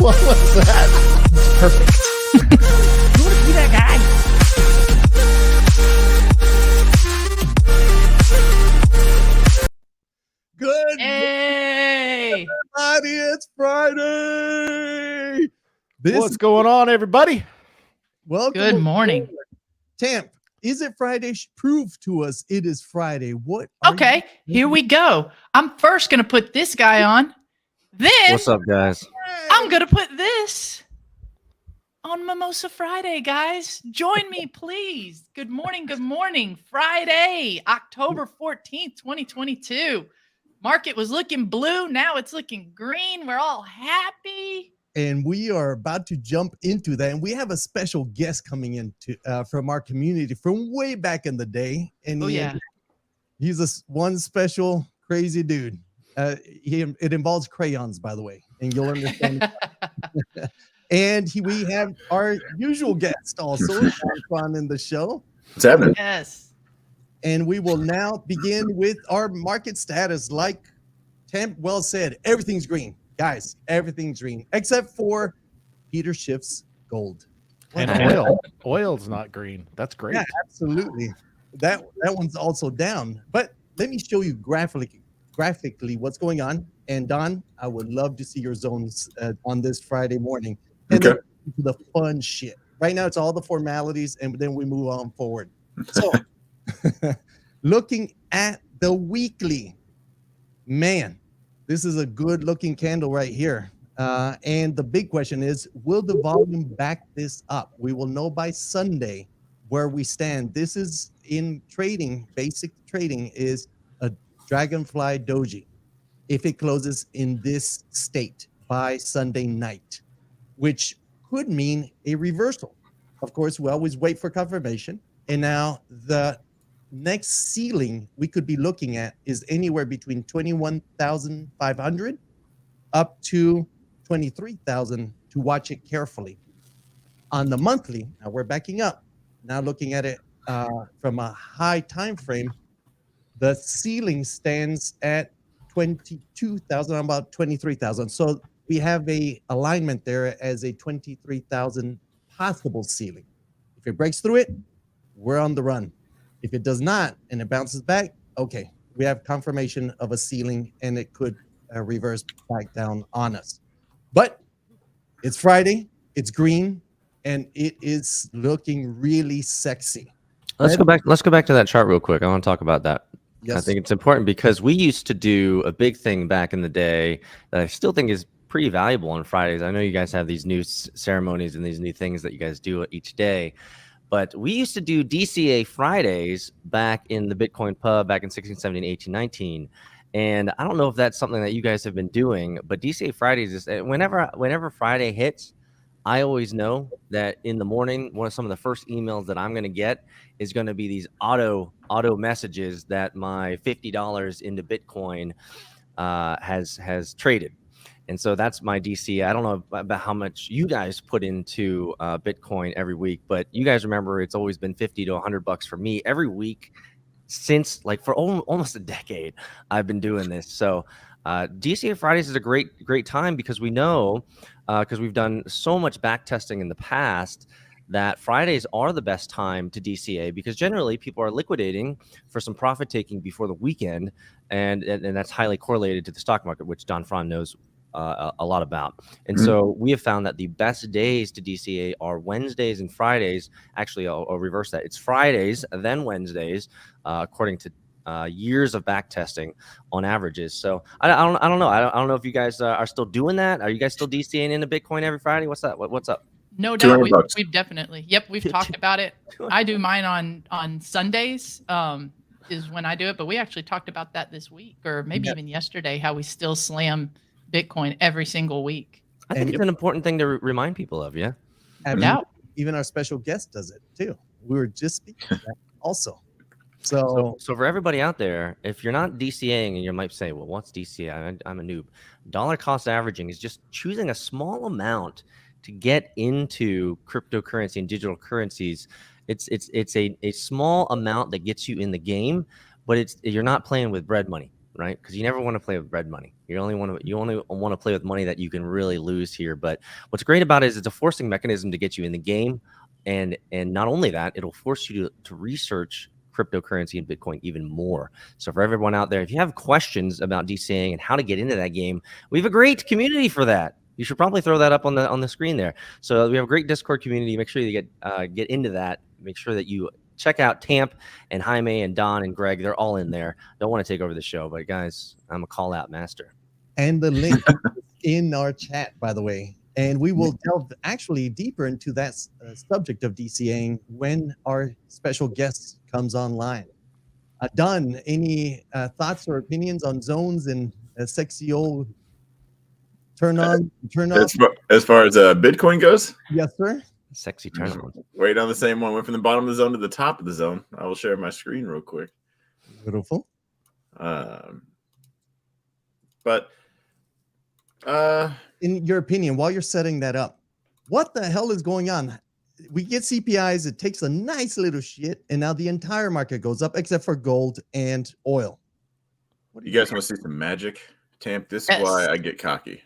What was that? Perfect. You want to be that guy? Good Hey! everybody, it's Friday. What's going on, everybody? Welcome. Good morning. Tamp, is it Friday? Prove to us it is Friday. What? Okay, here we go. I'm first going to put this guy on. Then What's up, guys? I'm going to put this on Mimosa Friday, guys. Join me, please. Good morning. Good morning. Friday, October 14th, 2022. Market was looking blue. Now it's looking green. We're all happy. And we are about to jump into that. And we have a special guest coming in from our community from way back in the day. And he's one special crazy dude. It involves crayons, by the way, and you'll understand. And we have our usual guest also on in the show. What's happening? Yes. And we will now begin with our market status. Like Tamp well said, everything's green. Guys, everything's green, except for Peter Schiff's gold. And oil. Oil's not green. That's great. Yeah, absolutely. That one's also down. But let me show you graphically what's going on. And Don, I would love to see your zones on this Friday morning. And okay. The fun shit. Right now, it's all the formalities, and then we move on forward. So, looking at the weekly, man, this is a good looking candle right here. And the big question is, will the volume back this up? We will know by Sunday where we stand. This is in trading, basic trading is a Dragonfly Doji. If it closes in this state by Sunday night, which could mean a reversal. Of course, we always wait for confirmation. And now the next ceiling we could be looking at is anywhere between 21,500 up to 23,000 to watch it carefully. On the monthly, now we're backing up. Now looking at it from a high time frame, the ceiling stands at 22,000, about 23,000. So we have a alignment there as a 23,000 possible ceiling. If it breaks through it, we're on the run. If it does not and it bounces back, okay, we have confirmation of a ceiling and it could reverse back down on us. But it's Friday, it's green, and it is looking really sexy. Let's go back to that chart real quick. I want to talk about that. Yes. I think it's important because we used to do a big thing back in the day that I still think is pretty valuable on Fridays. I know you guys have these new ceremonies and these new things that you guys do each day, but we used to do DCA Fridays back in the Bitcoin pub back in 16, 17, 18, 19. And I don't know if that's something that you guys have been doing, but DCA Fridays is whenever Friday hits, I always know that in the morning, one of some of the first emails that I'm going to get is going to be these auto messages that my $50 into Bitcoin has traded. And so that's my DC. I don't know about how much you guys put into Bitcoin every week, but you guys remember it's always been $50 to $100 for me every week since like for almost a decade. I've been doing this. So DCA Fridays is a great time because we know because we've done so much back testing in the past that Fridays are the best time to DCA because generally people are liquidating for some profit taking before the weekend, and that's highly correlated to the stock market, which Don Fran knows a lot about. And so we have found that the best days to DCA are Wednesdays and Fridays. Actually, I'll reverse that. It's Fridays, then Wednesdays, according to years of back testing on averages. So I don't know. I don't know if you guys are still doing that. Are you guys still DCAing into Bitcoin every Friday? What's that? What's up? No doubt. We've definitely. Yep. We've talked about it. I do mine on Sundays is when I do it. But we actually talked about that this week or maybe even yesterday, how we still slam Bitcoin every single week. I think it's an important thing to remind people of. Yeah. Even our special guest does it too. We were just speaking of that also. So for everybody out there, if you're not DCAing and you might say, well, what's DCA? I'm a noob. Dollar cost averaging is just choosing a small amount to get into cryptocurrency and digital currencies. It's a small amount that gets you in the game, but you're not playing with bread money. right? Because you never want to play with red money. You only want to play with money that you can really lose here. But what's great about it is it's a forcing mechanism to get you in the game, and not only that, it'll force you to research cryptocurrency and Bitcoin even more. So for everyone out there, if you have questions about DCAing and how to get into that game, we have a great community for that. You should probably throw that up on the screen there. So we have a great Discord community. Make sure you get into that. Make sure that you check out Tamp and Jaime and Don and Greg. They're all in there. Don't want to take over the show, but guys, I'm a call out master. And the link in our chat, by the way. And we will delve actually deeper into that subject of DCAing when our special guest comes online. Don, any thoughts or opinions on zones and sexy old turn off? As far as Bitcoin goes? Yes, sir. Sexy turn on. Wait on the same one. Went from the bottom of the zone to the top of the zone. I will share my screen real quick. Beautiful. But in your opinion, while you're setting that up, what the hell is going on? We get CPIs, it takes a nice little shit, and now the entire market goes up except for gold and oil. What do you guys want to see some magic? Tamp, this is why I get cocky.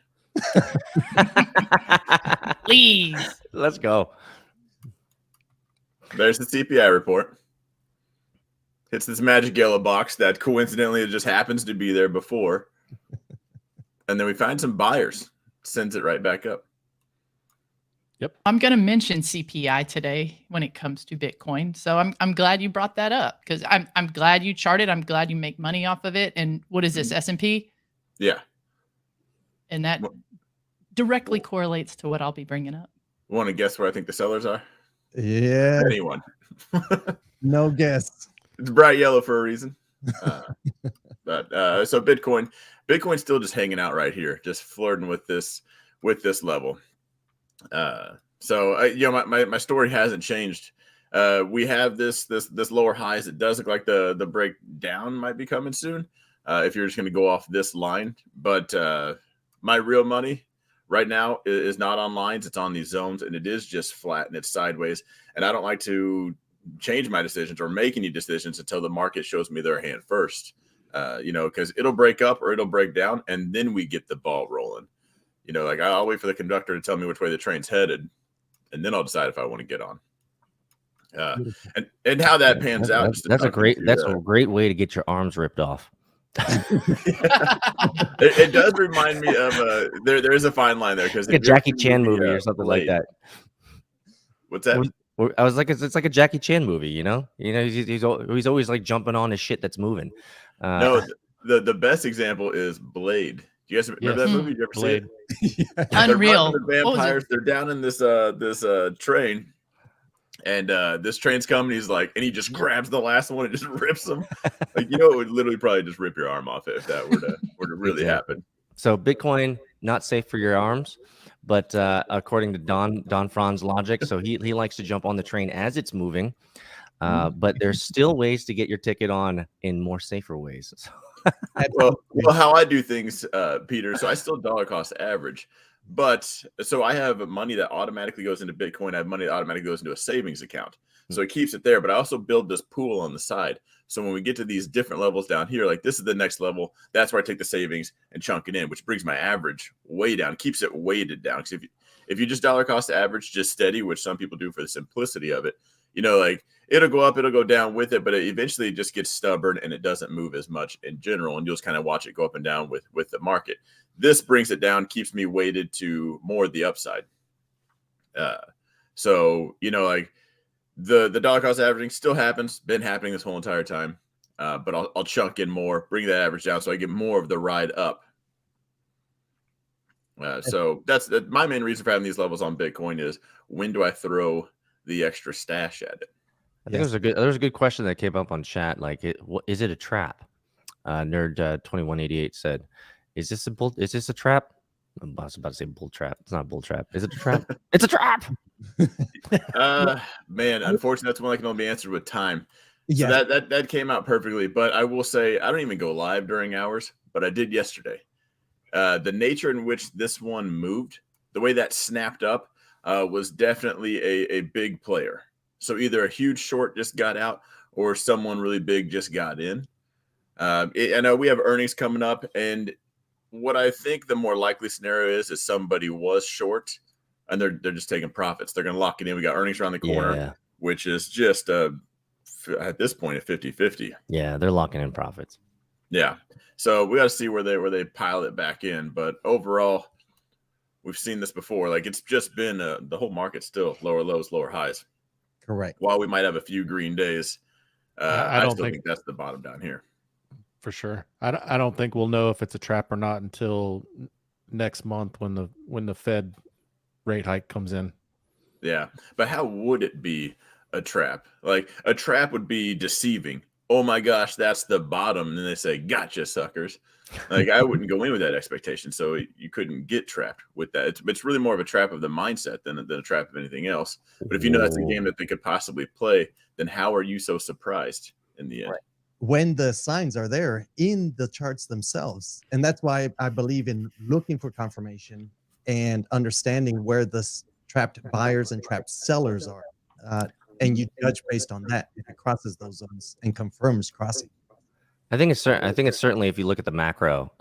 Please. Let's go. There's the CPI report. It's this magic yellow box that coincidentally just happens to be there before. And then we find some buyers. Sends it right back up. Yep. I'm going to mention CPI today when it comes to Bitcoin. So I'm glad you brought that up because I'm glad you charted. I'm glad you make money off of it. And what is this, S&P? Yeah. And that directly correlates to what I'll be bringing up. Want to guess where I think the sellers are? Yeah. Anyone? No guess. It's bright yellow for a reason. But so Bitcoin's still just hanging out right here, just flirting with this level. So my story hasn't changed. We have this lower highs. It does look like the breakdown might be coming soon. If you're just going to go off this line, but my real money right now is not on lines. It's on these zones, and it is just flat and it's sideways. And I don't like to change my decisions or make any decisions until the market shows me their hand first. Because it'll break up or it'll break down, and then we get the ball rolling. Like I'll wait for the conductor to tell me which way the train's headed, and then I'll decide if I want to get on. And how that pans out. That's a great way to get your arms ripped off. It does remind me of there is a fine line there because like a Jackie Chan movie or something like that. What's that? I was like, it's like a Jackie Chan movie, he's always like jumping on his shit that's moving. No, the best example is Blade. Do you guys remember that movie? Did you ever see it? Unreal. The vampires, they're down in this train, and this train's coming. He's like, and he just grabs the last one and just rips them. Like, it would literally probably just rip your arm off if that were to really happen. So Bitcoin not safe for your arms, but according to Don Fran's logic, so he likes to jump on the train as it's moving. But there's still ways to get your ticket on in more safer ways. well, how I do things, Peter. So I still dollar cost average, but so I have money that automatically goes into Bitcoin. I have money that automatically goes into a savings account. So it keeps it there, but I also build this pool on the side. So when we get to these different levels down here, like this is the next level, that's where I take the savings and chunk it in, which brings my average way down, keeps it weighted down. Because if you just dollar cost average, just steady, which some people do for the simplicity of it, like it'll go up, it'll go down with it, but it eventually just gets stubborn and it doesn't move as much in general. And you'll just kind of watch it go up and down with the market. This brings it down, keeps me weighted to more of the upside. So, like the dollar cost averaging still happens, been happening this whole entire time. But I'll chunk in more, bring that average down so I get more of the ride up. So that's my main reason for having these levels on Bitcoin is when do I throw the extra stash at it? I think there was a good question that came up on chat. Like, is it a trap? Nerd 2188 said, "Is this a trap?" I was about to say bull trap. It's not a bull trap. Is it a trap? It's a trap. Man, unfortunately, that's one that can only be answered with time. Yeah, So that came out perfectly. But I will say I don't even go live during hours, but I did yesterday. The nature in which this one moved, the way that snapped up, was definitely a big player. So either a huge short just got out or someone really big just got in. I know we have earnings coming up, and what I think the more likely scenario is somebody was short, and they're just taking profits. They're going to lock it in. We got earnings around the corner, Yeah. which is just at this point a 50-50. Yeah, they're locking in profits. Yeah. So we got to see where they pile it back in. But overall, we've seen this before. Like, it's just been the whole market's still lower lows, lower highs. Correct. While we might have a few green days, I I don't still think- think that's the bottom down here. For sure. I don't think we'll know if it's a trap or not until next month when the Fed rate hike comes in. Yeah. But how would it be a trap? Like, a trap would be deceiving. Oh my gosh, that's the bottom. And then they say, gotcha, suckers. Like, I wouldn't go in with that expectation. So you couldn't get trapped with that. It's really more of a trap of the mindset than a trap of anything else. But if you know that's a game that they could possibly play, then how are you so surprised in the end? Right. When the signs are there in the charts themselves. And that's why I believe in looking for confirmation and understanding where the trapped buyers and trapped sellers are. And you judge based on that if it crosses those zones and confirms crossing. I think it's certainly, if you look at the macro,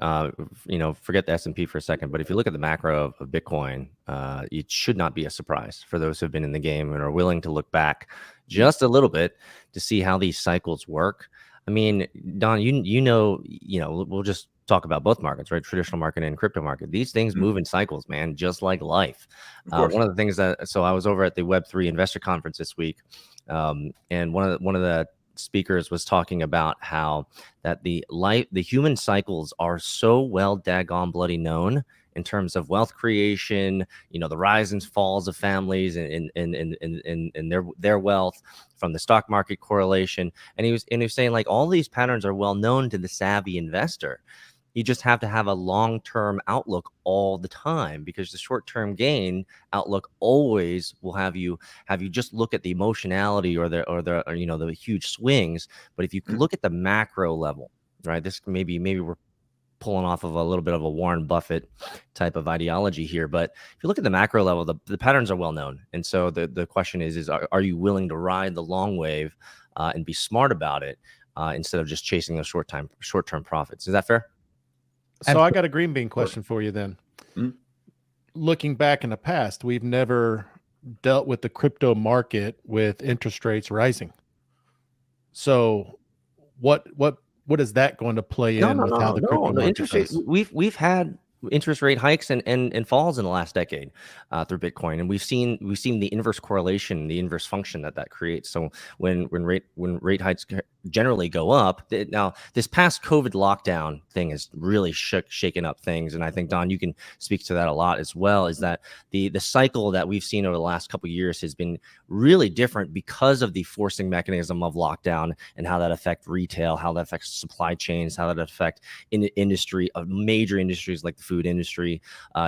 forget the S&P for a second, but if you look at the macro of Bitcoin, it should not be a surprise for those who have been in the game and are willing to look back just a little bit to see how these cycles work. I mean, Don, we'll just talk about both markets, right? Traditional market and crypto market. These things move in cycles, man, just like life. One of the things so I was over at the Web3 investor conference this week, and one of the speakers was talking about how that the human cycles are so well daggone bloody known in terms of wealth creation, the rise and falls of families and their wealth from the stock market correlation. And he was saying, like, all these patterns are well known to the savvy investor. You just have to have a long-term outlook all the time, because the short-term gain outlook always will have you just look at the emotionality or the huge swings. But if you look at the macro level, right? This maybe we're pulling off of a little bit of a Warren Buffett type of ideology here, but if you look at the macro level, the patterns are well known. And so the question is are you willing to ride the long wave and be smart about it instead of just chasing those short-term profits? Is that fair? So I got a green bean question for you then. Mm-hmm. Looking back in the past, we've never dealt with the crypto market with interest rates rising. So what is that going to play in with how the crypto market interest rates? We've had interest rate hikes and falls in the last decade through Bitcoin, and we've seen the inverse correlation, the inverse function that creates. So when rate hikes generally go up, now this past COVID lockdown thing has really shaken up things, and I think, Don, you can speak to that a lot as well. Is that the cycle that we've seen over the last couple of years has been really different because of the forcing mechanism of lockdown and how that affects retail, how that affects supply chains, how that affects industry of major industries like the food industry,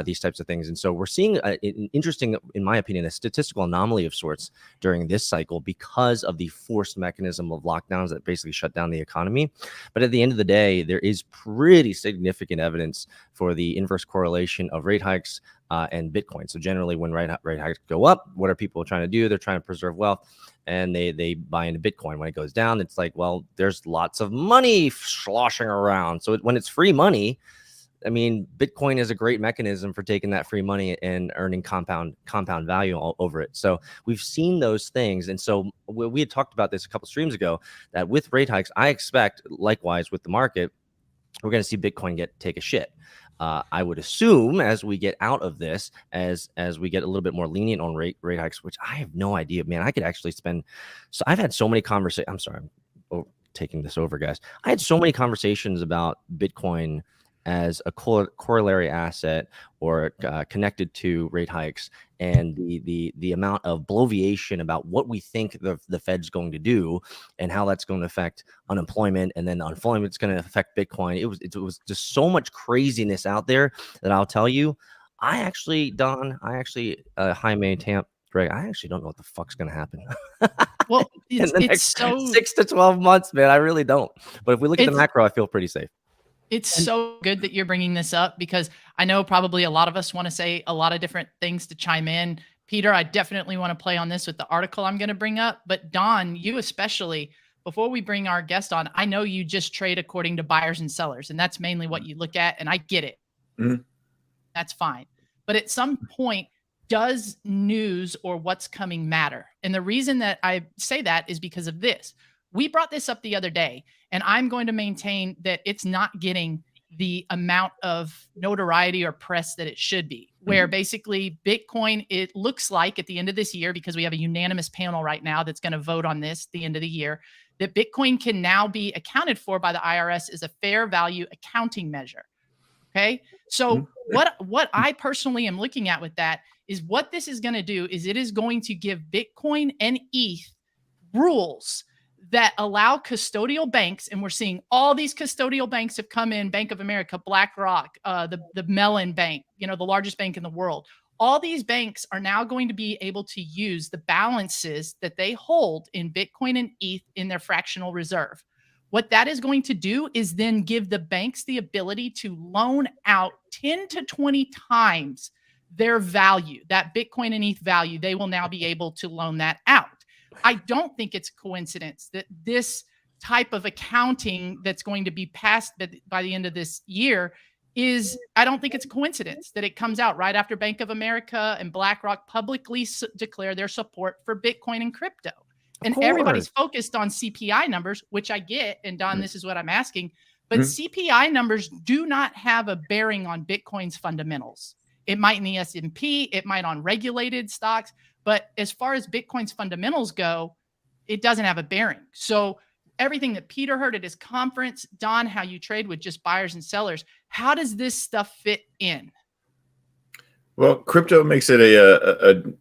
these types of things. And so we're seeing an interesting, in my opinion, a statistical anomaly of sorts during this cycle because of the forced mechanism of lockdowns that basically shut down the economy. But at the end of the day, there is pretty significant evidence for the inverse correlation of rate hikes and Bitcoin. So generally, when rate hikes go up, what are people trying to do? They're trying to preserve wealth, and they buy into Bitcoin. When it goes down, it's like, well, there's lots of money sloshing around. So when it's free money, I mean, Bitcoin is a great mechanism for taking that free money and earning compound value all over it. So we've seen those things. And so we had talked about this a couple streams ago, that with rate hikes, I expect, likewise with the market, we're going to see Bitcoin take a shit. I would assume as we get out of this, as we get a little bit more lenient on rate hikes, which I have no idea, man. I could actually spend. So I've had so many conversations. I'm sorry, I'm taking this over, guys. I had so many conversations about Bitcoin as a corollary asset or connected to rate hikes, and the amount of bloviation about what we think the Fed's going to do and how that's going to affect unemployment, and then unemployment's going to affect Bitcoin. It was just so much craziness out there that I'll tell you, Jaime, Tamp, Greg, I actually don't know what the fuck's going to happen. Well, in the next so 6 to 12 months, man. I really don't. But if we look at the macro, I feel pretty safe. It's so good that you're bringing this up, because I know probably a lot of us want to say a lot of different things to chime in. Peter, I definitely want to play on this with the article I'm going to bring up. But Don, you especially, before we bring our guest on, I know you just trade according to buyers and sellers, and that's mainly what you look at, and I get it. Mhm. That's fine. But at some point, does news or what's coming matter? And the reason that I say that is because of this. We brought this up the other day, and I'm going to maintain that it's not getting the amount of notoriety or press that it should be, where basically Bitcoin, it looks like at the end of this year, because we have a unanimous panel right now that's going to vote on this at the end of the year, that Bitcoin can now be accounted for by the IRS as a fair value accounting measure. Okay. So what I personally am looking at with that is what this is going to do is it is going to give Bitcoin and ETH rules that allow custodial banks, and we're seeing all these custodial banks have come in, Bank of America, BlackRock, the Mellon Bank, the largest bank in the world. All these banks are now going to be able to use the balances that they hold in Bitcoin and ETH in their fractional reserve. What that is going to do is then give the banks the ability to loan out 10 to 20 times their value, that Bitcoin and ETH value. They will now be able to loan that out. I don't think it's a coincidence that this type of accounting that's going to be passed by the end of this year I don't think it's a coincidence that it comes out right after Bank of America and BlackRock publicly declare their support for Bitcoin and crypto. And everybody's focused on CPI numbers, which I get. And Don, this is what I'm asking. But CPI numbers do not have a bearing on Bitcoin's fundamentals. It might in the S&P, it might on regulated stocks. But as far as Bitcoin's fundamentals go, it doesn't have a bearing. So everything that Peter heard at his conference, Don, how you trade with just buyers and sellers, how does this stuff fit in? Well, crypto makes it a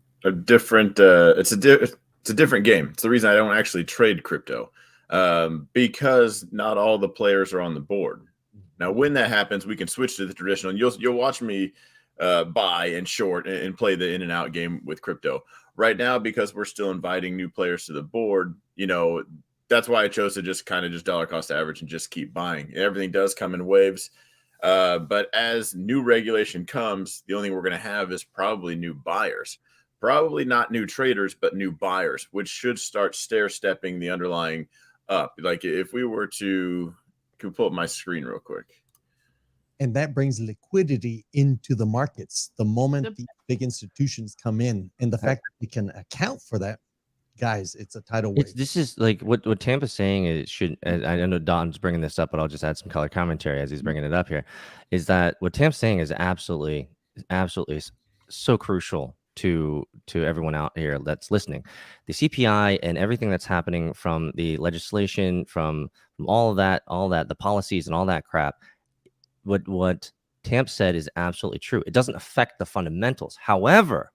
different. It's a different game. It's the reason I don't actually trade crypto, because not all the players are on the board. Now, when that happens, we can switch to the traditional. And you'll watch me buy and short and play the in and out game with crypto. Right now, because we're still inviting new players to the board, that's why I chose to just dollar cost average and just keep buying. Everything does come in waves. But as new regulation comes, the only thing we're going to have is probably new buyers. Probably not new traders, but new buyers, which should start stair-stepping the underlying up. Like if we were to, can we pull up my screen real quick? And that brings liquidity into the markets the moment the big institutions come in. And the fact that we can account for that, guys, it's a tidal wave. This is like what Tampa's saying is I know Don's bringing this up, but I'll just add some color commentary as he's bringing it up here, is that what Tampa's saying is absolutely so crucial to everyone out here that's listening. The CPI and everything that's happening from the legislation, from all of that, the policies and all that crap, what Tamp said is absolutely true. It doesn't affect the fundamentals. However,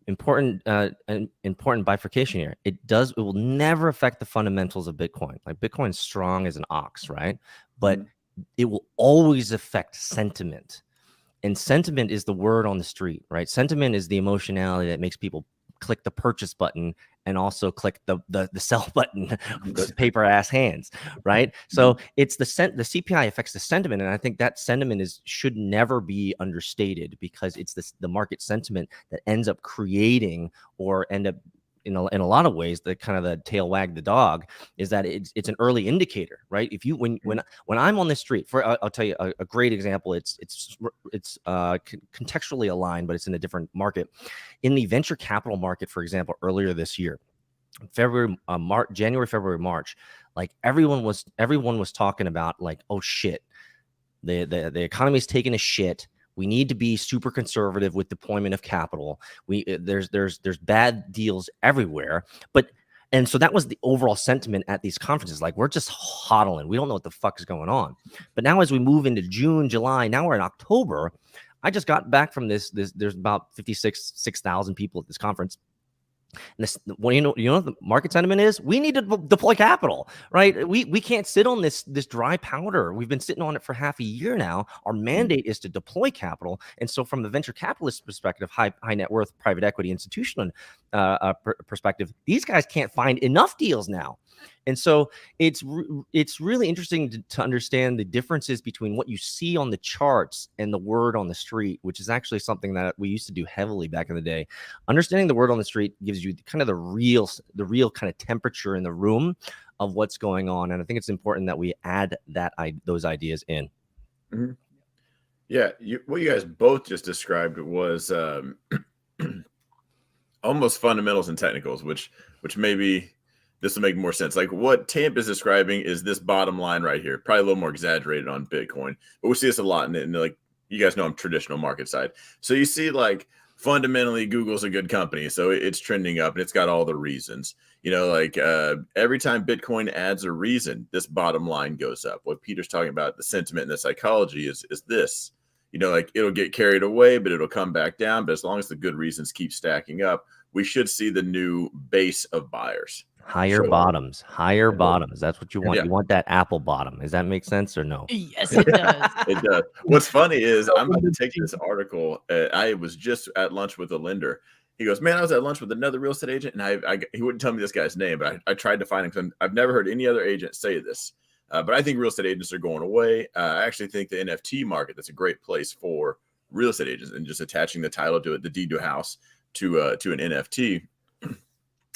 important bifurcation here. It will never affect the fundamentals of Bitcoin. Like Bitcoin's strong as an ox, right? But it will always affect sentiment. And sentiment is the word on the street, right? Sentiment is the emotionality that makes people click the purchase button and also click the sell button with paper ass hands, right? So it's the CPI affects the sentiment, and I think that sentiment should never be understated, because it's the market sentiment that ends up creating or end up in a lot of ways, the kind of the tail wag the dog is that it's an early indicator, right? If you when I'm on the street, I'll tell you a great example. It's contextually aligned, but it's in a different market. In the venture capital market, for example, earlier this year, January, February, March, like everyone was talking about like, oh shit, the economy's taking a shit. We need to be super conservative with deployment of capital. There's bad deals everywhere, and so that was the overall sentiment at these conferences. Like, we're just hodling. We don't know what the fuck is going on. But now as we move into June, July, now we're in October. I just got back from this. There's about 6,000 people at this conference. And this, well, you know what the market sentiment is? We need to deploy capital, right? We can't sit on this dry powder. We've been sitting on it for half a year now. Our mandate is to deploy capital. And so from the venture capitalist perspective, high net worth, private equity, institutional perspective, these guys can't find enough deals now. And so it's really interesting to understand the differences between what you see on the charts and the word on the street, which is actually something that we used to do heavily back in the day. Understanding the word on the street gives you kind of the real kind of temperature in the room of what's going on. And I think it's important that we add those ideas in. Mm-hmm. Yeah, what you guys both just described was almost fundamentals and technicals, which maybe this will make more sense. Like what Tamp is describing is this bottom line right here, probably a little more exaggerated on Bitcoin, but we see this a lot in like, you guys know I'm traditional market side. So you see like fundamentally Google's a good company, so it's trending up and it's got all the reasons. You know, like every time Bitcoin adds a reason, this bottom line goes up. What Peter's talking about, the sentiment and the psychology is this. You know, like it'll get carried away, but it'll come back down. But as long as the good reasons keep stacking up, we should see the new base of buyers. Higher bottoms. That's what you want. Yeah. You want that apple bottom. Does that make sense or no? Yes, it does. It does. What's funny is I'm about to take this article. I was just at lunch with a lender. He goes, man, I was at lunch with another real estate agent, and he wouldn't tell me this guy's name, but I tried to find him because I've never heard any other agent say this. But I think real estate agents are going away. I actually think the NFT market, that's a great place for real estate agents, and just attaching the title to it, the deed to a house to an NFT.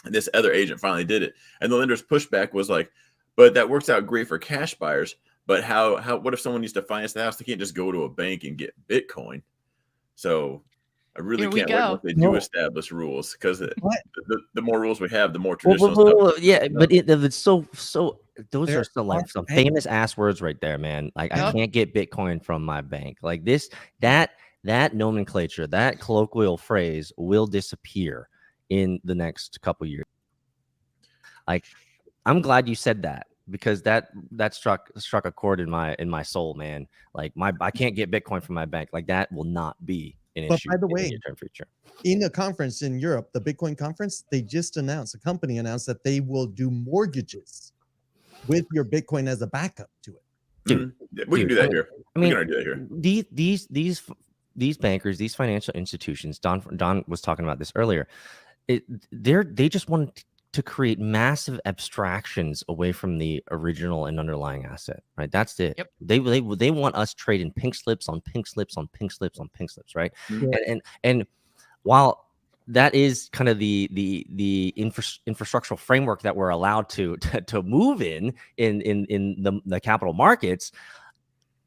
And this other agent finally did it. And the lender's pushback was like, but that works out great for cash buyers. But what if someone needs to finance the house? They can't just go to a bank and get Bitcoin. So I really can't wait once they do establish rules, because the more rules we have, the more traditional stuff. Yeah, but it's so those are still like some famous ass words right there, man. Like I can't get Bitcoin from my bank. Like that nomenclature, that colloquial phrase will disappear in the next couple years. Like, I'm glad you said that, because that struck a chord in my soul, man. Like I can't get Bitcoin from my bank. Like that will not be an issue. By the way, in the near-term future. In a conference in Europe, the Bitcoin conference, they just announced, a company announced that they will do mortgages with your Bitcoin as a backup to it. Dude, we can do that here. I mean, we can do that here. These bankers, these financial institutions, Don was talking about this earlier. They just want to create massive abstractions away from the original and underlying asset, right? That's it. Yep. They want us trading pink slips on pink slips on pink slips on pink slips, right? Mm-hmm. And while that is kind of the infrastructural framework that we're allowed to move in the capital markets,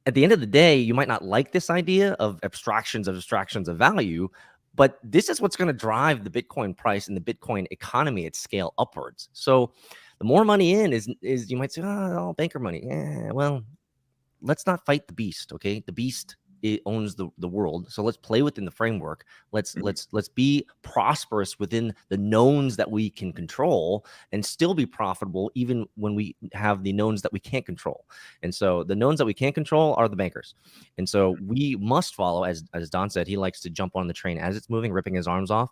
at the end of the day, you might not like this idea of abstractions of value, but this is what's going to drive the Bitcoin price and the Bitcoin economy at scale upwards. So the more money in is you might say, all banker money. Yeah, well, let's not fight the beast, okay? The beast, it owns the world. So let's play within the framework. Let's be prosperous within the knowns that we can control, and still be profitable even when we have the knowns that we can't control. And so the knowns that we can't control are the bankers. And so we must follow, as Don said, he likes to jump on the train as it's moving, ripping his arms off.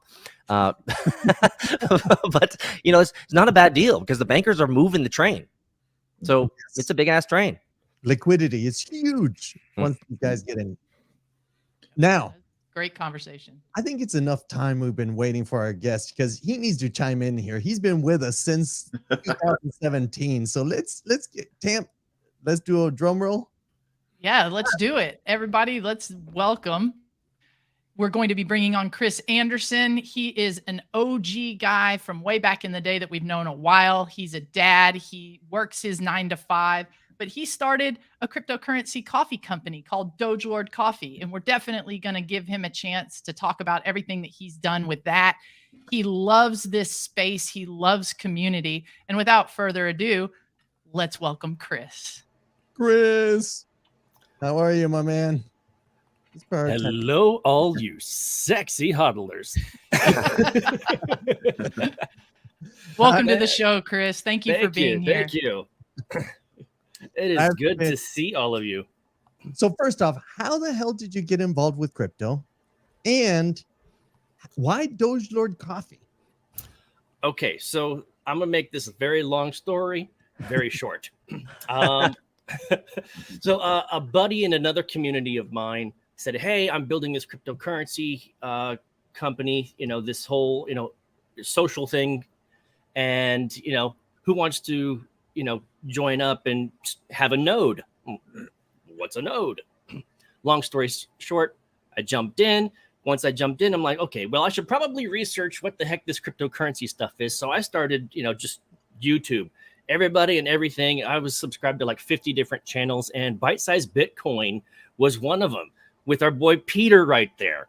But it's not a bad deal, because the bankers are moving the train. So it's a big ass train. Liquidity is huge once you guys get in. Now, great conversation. I think it's enough time we've been waiting for our guest, because he needs to chime in here. He's been with us since 2017. So let's get Tamp. Let's do a drum roll. Yeah, let's do it. Everybody, let's welcome. We're going to be bringing on Chris Anderson. He is an OG guy from way back in the day that we've known a while. He's a dad. He works his 9 to 5. But he started a cryptocurrency coffee company called Doge Lord Coffee. And we're definitely going to give him a chance to talk about everything that he's done with that. He loves this space. He loves community. And without further ado, let's welcome Chris. Chris, how are you, my man? Hello, all you sexy hodlers. Welcome to the show, Chris. Thank you for being here. Thank you. It is good to see all of you. So first off, how the hell did you get involved with crypto? And why Doge Lord Coffee? Okay, so I'm going to make this a very long story, very short. So a buddy in another community of mine said, hey, I'm building this cryptocurrency company, this whole, social thing. And, who wants to, join up and have a node? What's a node? Long story short, I jumped in. Once I jumped in, I'm like, okay, well, I should probably research what the heck this cryptocurrency stuff is. So I started, just YouTube, everybody and everything. I was subscribed to like 50 different channels, and Bite Size Bitcoin was one of them, with our boy Peter right there.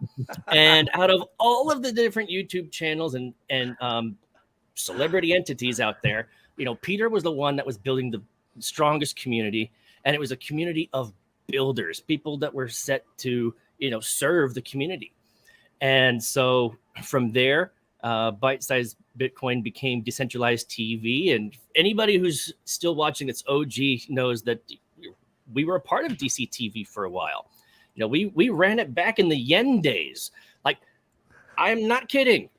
And out of all of the different YouTube channels and celebrity entities out there, Peter was the one that was building the strongest community, and it was a community of builders, people that were set to, serve the community. And so from there, Bite Size Bitcoin became Decentralized TV, and anybody who's still watching that's OG knows that we were a part of DCTV for a while. We ran it back in the yen days. Like, I'm not kidding.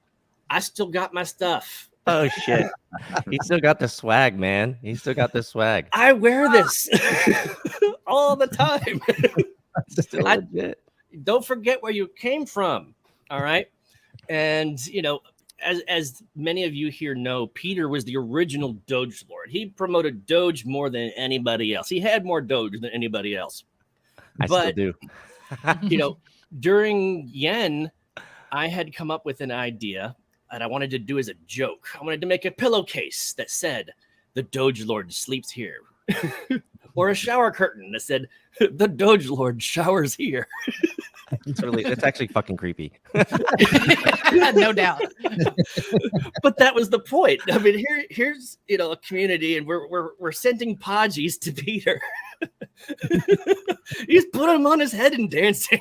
I still got my stuff. Oh shit. He still got the swag, man. He still got the swag. I wear this all the time. Still legit. Don't forget where you came from. All right. And, as many of you here know, Peter was the original Doge Lord. He promoted Doge more than anybody else. He had more Doge than anybody else. I still do. During yen, I had come up with an idea that I wanted to do as a joke. I wanted to make a pillowcase that said, "The Doge Lord sleeps here." Or a shower curtain that said, "The Doge Lord showers here." It's actually fucking creepy. No doubt. But that was the point. I mean, here's a community, and we're sending podgies to Peter. He's putting him on his head and dancing.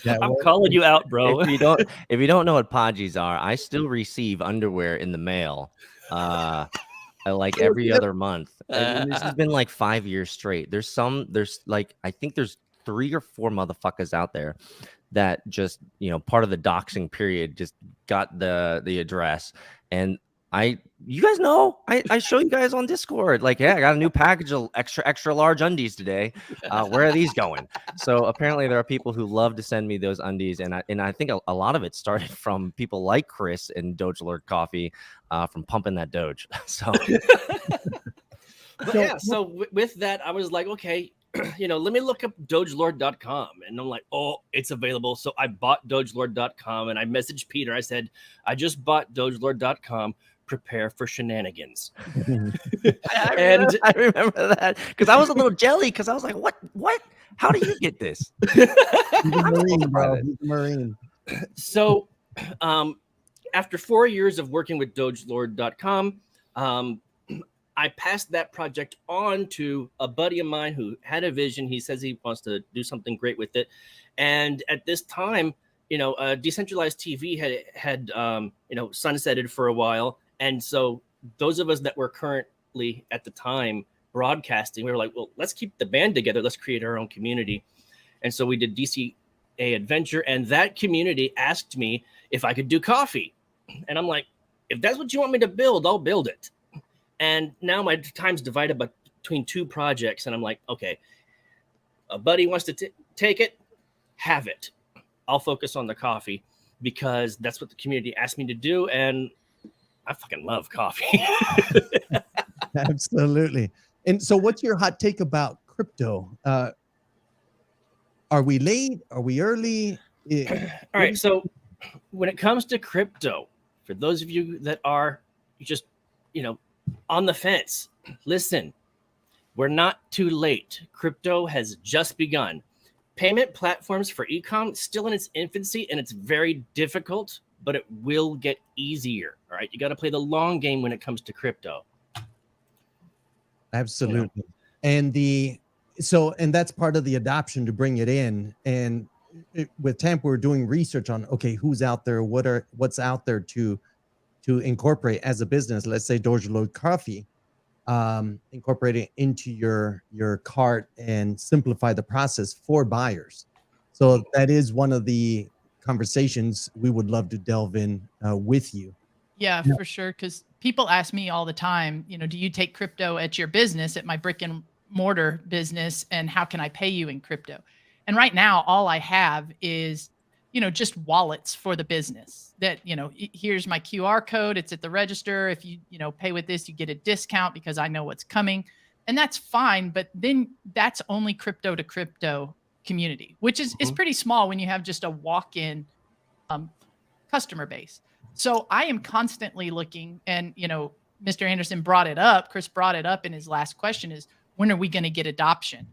I'm calling you out, bro. If you don't know what podgies are, I still receive underwear in the mail. Like every other month. And this has been like 5 years straight. I think there's 3 or 4 motherfuckers out there that just, part of the doxing period just got the address. And you guys know, I show you guys on Discord, like, yeah, I got a new package of extra large undies today. Where are these going? So apparently there are people who love to send me those undies. And I think a lot of it started from people like Chris and Doge Lord Coffee, from pumping that Doge. So, so with that, I was like, okay, let me look up dogelord.com. And I'm like, oh, it's available. So I bought dogelord.com, and I messaged Peter. I said, I just bought dogelord.com. Prepare for shenanigans. I remember that because I was a little jelly because I was like, what? How do you get this? He's a Marine, bro. He's a Marine. So after 4 years of working with dogelord.com, I passed that project on to a buddy of mine who had a vision. He says he wants to do something great with it. And at this time, Decentralized TV had sunsetted for a while. And so those of us that were currently at the time broadcasting, we were like, well, let's keep the band together. Let's create our own community. And so we did DCA Adventure, and that community asked me if I could do coffee. And I'm like, if that's what you want me to build, I'll build it. And now my time's divided between 2 projects. And I'm like, okay, a buddy wants to take it, have it. I'll focus on the coffee because that's what the community asked me to do. And I fucking love coffee. Absolutely. And so what's your hot take about crypto? Are we late? Are we early? All right. So when it comes to crypto, for those of you that are just, on the fence, listen, we're not too late. Crypto has just begun. Payment platforms for e-com still in its infancy, and it's very difficult, but it will get easier. All right. You got to play the long game when it comes to crypto. Absolutely. And that's part of the adoption to bring it in. And with Tampa, we're doing research on, okay, who's out there? What's out there to incorporate as a business? Let's say Doge Lord Coffee, incorporate it into your cart and simplify the process for buyers. So that is one of the conversations we would love to delve in with you. Yeah, for sure. Because people ask me all the time, do you take crypto at your business, at my brick and mortar business, and how can I pay you in crypto? And right now, all I have is just wallets for the business that, here's my QR code. It's at the register. If you pay with this, you get a discount because I know what's coming. And that's fine. But then that's only crypto to crypto community, which is pretty small when you have just a walk-in customer base. So I am constantly looking, and, Mr. Anderson brought it up. Chris brought it up in his last question is, when are we going to get adoption?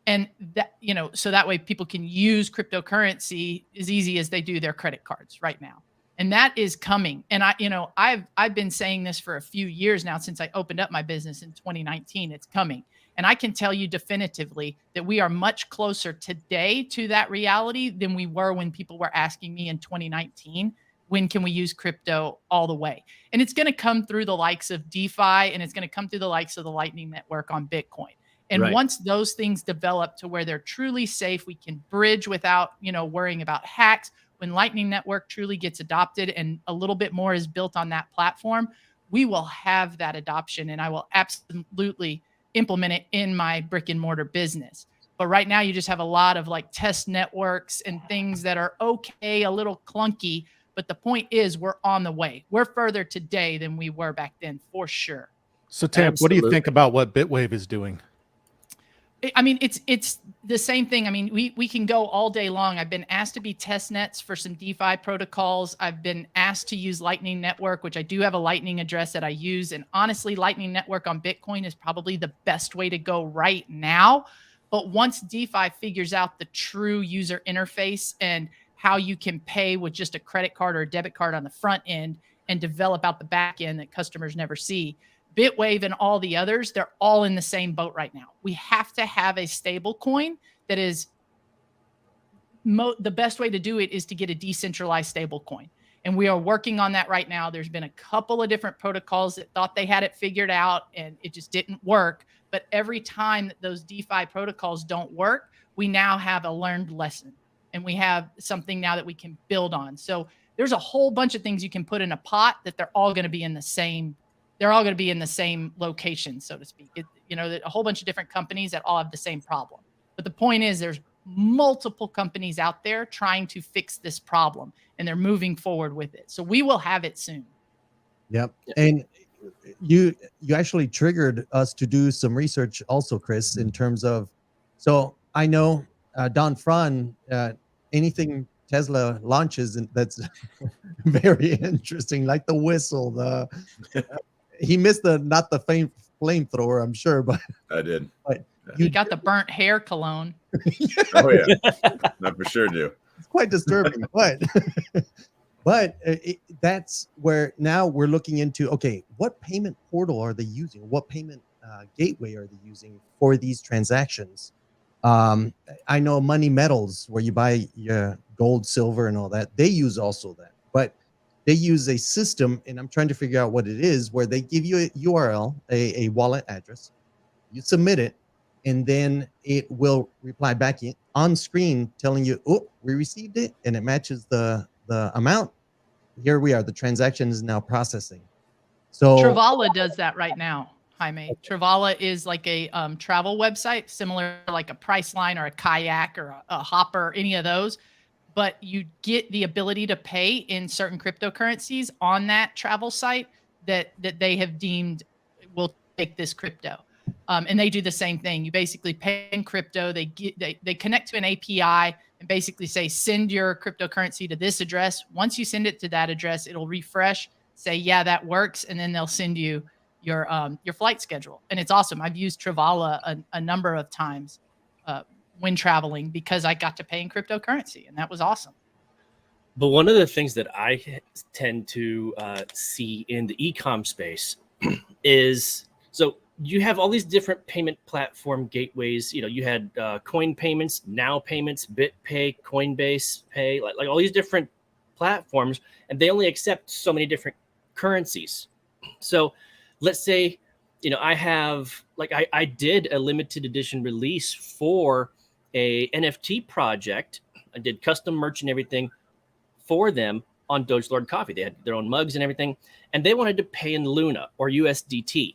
And that, so that way people can use cryptocurrency as easy as they do their credit cards right now. And that is coming. And I've been saying this for a few years now, since I opened up my business in 2019, it's coming. And I can tell you definitively that we are much closer today to that reality than we were when people were asking me in 2019, when can we use crypto all the way? And it's going to come through the likes of DeFi, and it's going to come through the likes of the Lightning Network on Bitcoin. And once those things develop to where they're truly safe, we can bridge without, worrying about hacks. When Lightning Network truly gets adopted and a little bit more is built on that platform, we will have that adoption, and I will absolutely implement it in my brick and mortar business. But right now you just have a lot of like test networks and things that are okay, a little clunky. But the point is, we're on the way. We're further today than we were back then, for sure. So, Tam, what do you think about what Bitwave is doing? I mean, it's the same thing. I mean, we can go all day long. I've been asked to be test nets for some DeFi protocols. I've been asked to use Lightning Network, which I do have a Lightning address that I use. And honestly, Lightning Network on Bitcoin is probably the best way to go right now. But once DeFi figures out the true user interface and how you can pay with just a credit card or a debit card on the front end and develop out the back end that customers never see, Bitwave and all the others, they're all in the same boat right now. We have to have a stable coin that is the best way to do it is to get a decentralized stable coin. And we are working on that right now. There's been a couple of different protocols that thought they had it figured out and it just didn't work. But every time that those DeFi protocols don't work, we now have a learned lesson and we have something now that we can build on. So there's a whole bunch of things you can put in a pot that they're all going to be in the same location, so to speak. A whole bunch of different companies that all have the same problem. But the point is, there's multiple companies out there trying to fix this problem, and they're moving forward with it. So we will have it soon. Yep. And you actually triggered us to do some research also, Chris, in terms of, so I know Don Fran, anything Tesla launches, and that's very interesting, like the whistle, he missed not the flamethrower, I'm sure, but I did. But you got the burnt hair cologne. Oh yeah, I for sure do. It's quite disturbing, but that's where now we're looking into, okay, what payment portal are they using? What payment gateway are they using for these transactions? I know Money Metals, where you buy your gold, silver, and all that, they use also that, but they use a system, and I'm trying to figure out what it is, where they give you a URL, a wallet address, you submit it, and then it will reply back on screen telling you, oh, we received it, and it matches the amount. Here we are. The transaction is now processing. So Travala does that right now, Jaime. Travala is like a travel website, similar to like a Priceline or a Kayak or a Hopper, any of those. But you get the ability to pay in certain cryptocurrencies on that travel site that they have deemed will take this crypto. And they do the same thing. You basically pay in crypto. They connect to an API and basically say, send your cryptocurrency to this address. Once you send it to that address, it'll refresh, say, yeah, that works. And then they'll send you your flight schedule. And it's awesome. I've used Travala a number of times when traveling because I got to pay in cryptocurrency, and that was awesome. But one of the things that I tend to see in the e-com space is, so you have all these different payment platform gateways. You had Coin Payments, Now Payments, BitPay, Coinbase Pay, like all these different platforms, and they only accept so many different currencies. So let's say, I have, I did a limited edition release for a NFT project. I did custom merch and everything for them on Doge Lord Coffee. They had their own mugs and everything, and they wanted to pay in Luna or USDT.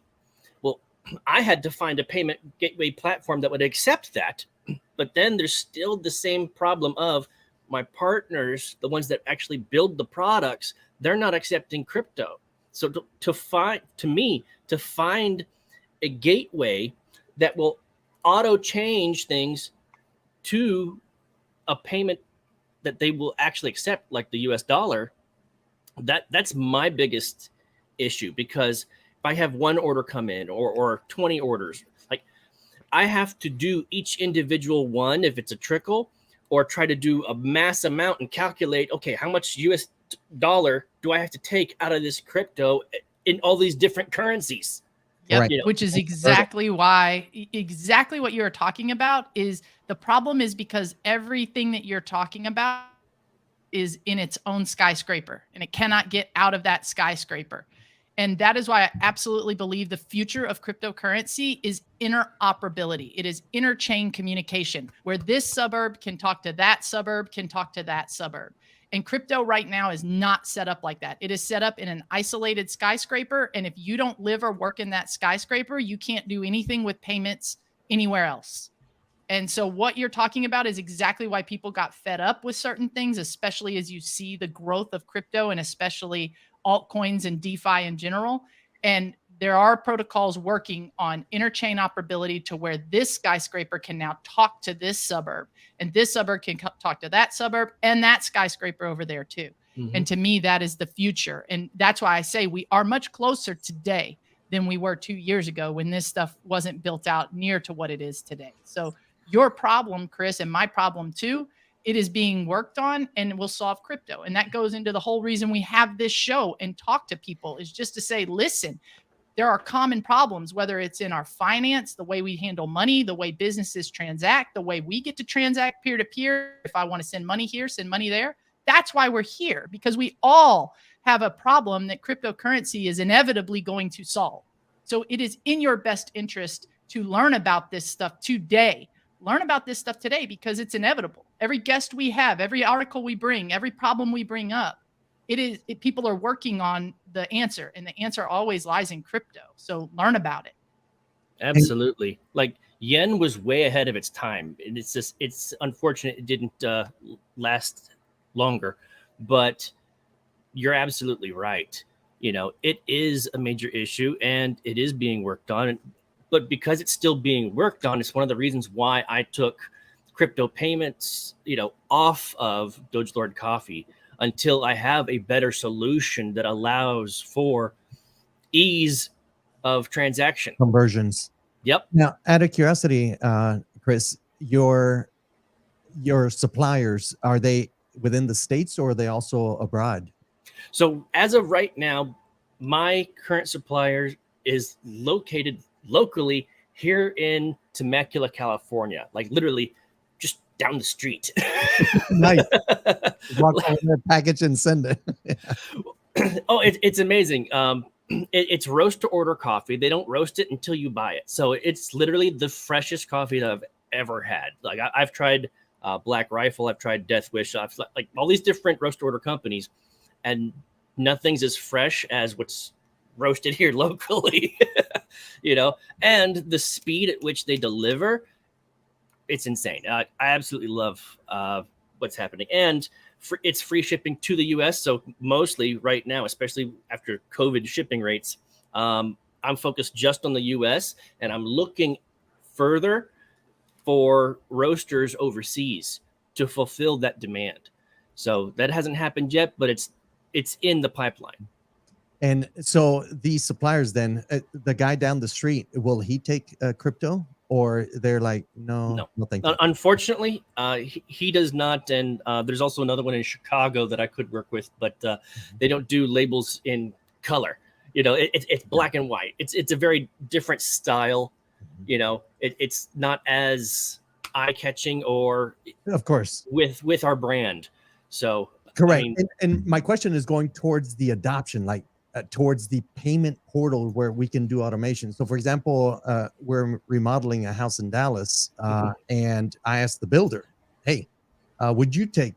Well, I had to find a payment gateway platform that would accept that, but then there's still the same problem of my partners, the ones that actually build the products, they're not accepting crypto. So to find a gateway that will auto change things to a payment that they will actually accept, like the US dollar, that's my biggest issue. Because if I have one order come in or 20 orders, like I have to do each individual one if it's a trickle, or try to do a mass amount and calculate, okay, how much US dollar do I have to take out of this crypto in all these different currencies? Yep, Right. which is exactly why, exactly what you're talking about is the problem, is because everything that you're talking about is in its own skyscraper and it cannot get out of that skyscraper. And that is why I absolutely believe the future of cryptocurrency is interoperability. It is interchain communication, where this suburb can talk to that suburb, can talk to that suburb. And crypto right now is not set up like that. It is set up in an isolated skyscraper. And if you don't live or work in that skyscraper, you can't do anything with payments anywhere else. And so what you're talking about is exactly why people got fed up with certain things, especially as you see the growth of crypto and especially altcoins and DeFi in general. And there are protocols working on interchain operability to where this skyscraper can now talk to this suburb, and this suburb can talk to that suburb and that skyscraper over there too. Mm-hmm. And to me, that is the future. And that's why I say we are much closer today than we were 2 years ago when this stuff wasn't built out near to what it is today. So your problem, Chris, and my problem too, it is being worked on and will solve crypto. And that goes into the whole reason we have this show and talk to people, is just to say, listen, there are common problems, whether it's in our finance, the way we handle money, the way businesses transact, the way we get to transact peer to peer. If I want to send money here, send money there. That's why we're here, because we all have a problem that cryptocurrency is inevitably going to solve. So it is in your best interest to learn about this stuff today. Learn about this stuff today, because it's inevitable. Every guest we have, every article we bring, every problem we bring up, people are working on the answer, and the answer always lies in crypto. So learn about it. Absolutely. Like yen was way ahead of its time. And it's unfortunate it didn't last longer, but you're absolutely right. You know, it is a major issue and it is being worked on. But because it's still being worked on, it's one of the reasons why I took crypto payments, off of Doge Lord Coffee until I have a better solution that allows for ease of transaction. Conversions. Yep. Now, out of curiosity, Chris, your suppliers, are they within the States or are they also abroad? So as of right now, my current supplier is located locally here in Temecula, California, like literally just down the street. Nice. Walk over there, package and send it. Oh, it's amazing. It's roast to order coffee. They don't roast it until you buy it. So it's literally the freshest coffee that I've ever had. Like I've tried Black Rifle, I've tried Death Wish, I've like all these different roast to order companies, and nothing's as fresh as what's roasted here locally. And the speed at which they deliver, it's insane. I absolutely love what's happening, and it's free shipping to the US. So mostly right now, especially after COVID shipping rates, I'm focused just on the US, and I'm looking further for roasters overseas to fulfill that demand. So that hasn't happened yet, but it's in the pipeline. And so these suppliers, then the guy down the street, will he take crypto, or they're like, no, thank you? Unfortunately, he does not. And there's also another one in Chicago that I could work with, but they don't do labels in color. It's black and white. It's a very different style. It's not as eye-catching, or of course, with our brand. So correct. And my question is going towards the adoption, like towards the payment portal where we can do automation. So for example, we're remodeling a house in Dallas, and I asked the builder, hey, would you take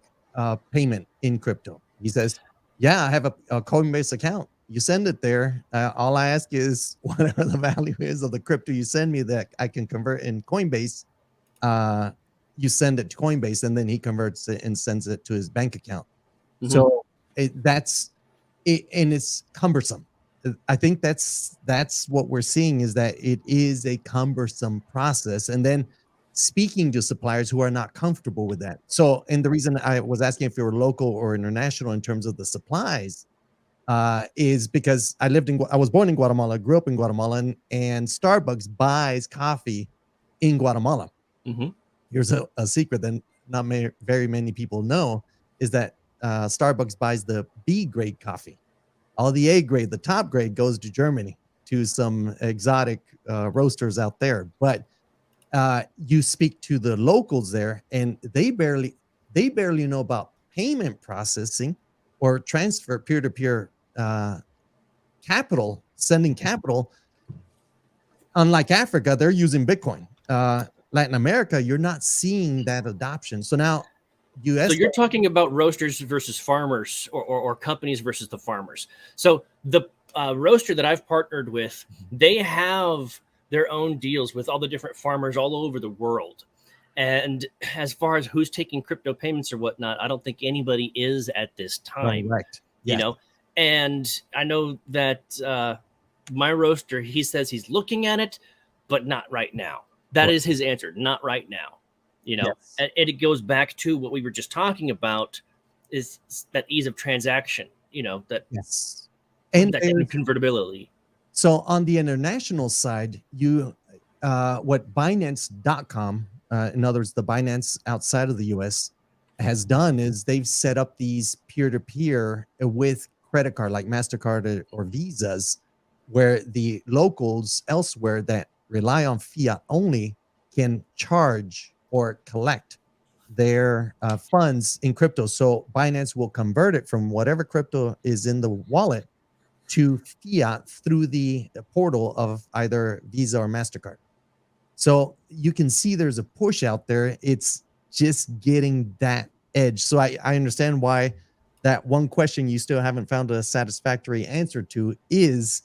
payment in crypto? He says, yeah, I have a Coinbase account. You send it there. All I ask is whatever the value is of the crypto you send me that I can convert in Coinbase, you send it to Coinbase, and then he converts it and sends it to his bank account. Mhm. So that's it, and it's cumbersome. I think that's what we're seeing, is that it is a cumbersome process. And then speaking to suppliers who are not comfortable with that. So, and the reason I was asking if you were local or international in terms of the supplies is because I was born in Guatemala, grew up in Guatemala, and Starbucks buys coffee in Guatemala. Mhm. Here's a secret that not very many people know, is that Starbucks buys the B grade coffee. All the A grade, the top grade, goes to Germany, to some exotic roasters out there. But you speak to the locals there, and they barely know about payment processing or transfer, peer-to-peer capital, sending capital. Unlike Africa, they're using Bitcoin. Latin America, you're not seeing that adoption. So now US. So you're talking about roasters versus farmers, or companies versus the farmers. So the roaster that I've partnered with, they have their own deals with all the different farmers all over the world. And as far as who's taking crypto payments or whatnot, I don't think anybody is at this time. Correct. You know, and I know that my roaster, he says he's looking at it, but not right now. That is his answer. Not right now. You know, and it goes back to what we were just talking about, is that ease of transaction, you know, that and that convertibility. So on the international side, what Binance.com, in other words, the Binance outside of the US, has done is they've set up these peer-to-peer with credit card, like MasterCard or Visas, where the locals elsewhere that rely on fiat only can charge or collect their funds in crypto. So Binance will convert it from whatever crypto is in the wallet to fiat through the portal of either Visa or MasterCard. So you can see there's a push out there. It's just getting that edge. So I understand why that one question you still haven't found a satisfactory answer to is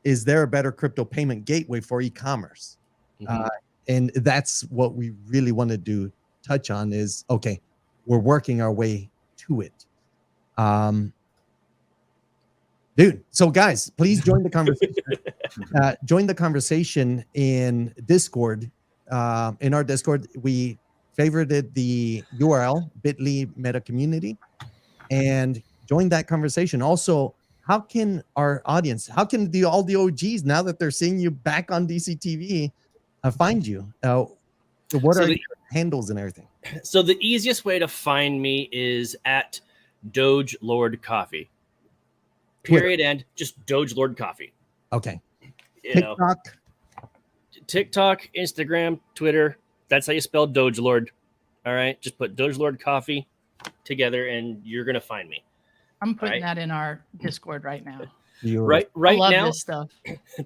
there a better crypto payment gateway for e-commerce? Mm-hmm. And that's what we really wanted to touch on is, okay, we're working our way to it. Dude, so guys, please join the conversation. Join the conversation in Discord. In our Discord, we favorited the URL, bit.ly meta community, and join that conversation. Also, how can our audience, how can all the OGs, now that they're seeing you back on DCTV, find you? What are your handles and everything? So the easiest way to find me is at Doge Lord Coffee. Period. Twitter. And just Doge Lord Coffee. Okay. TikTok, Instagram, Twitter. That's how you spell Doge Lord. All right. Just put Doge Lord Coffee together and you're going to find me. I'm putting that in our Discord right now. Right I love now. This stuff.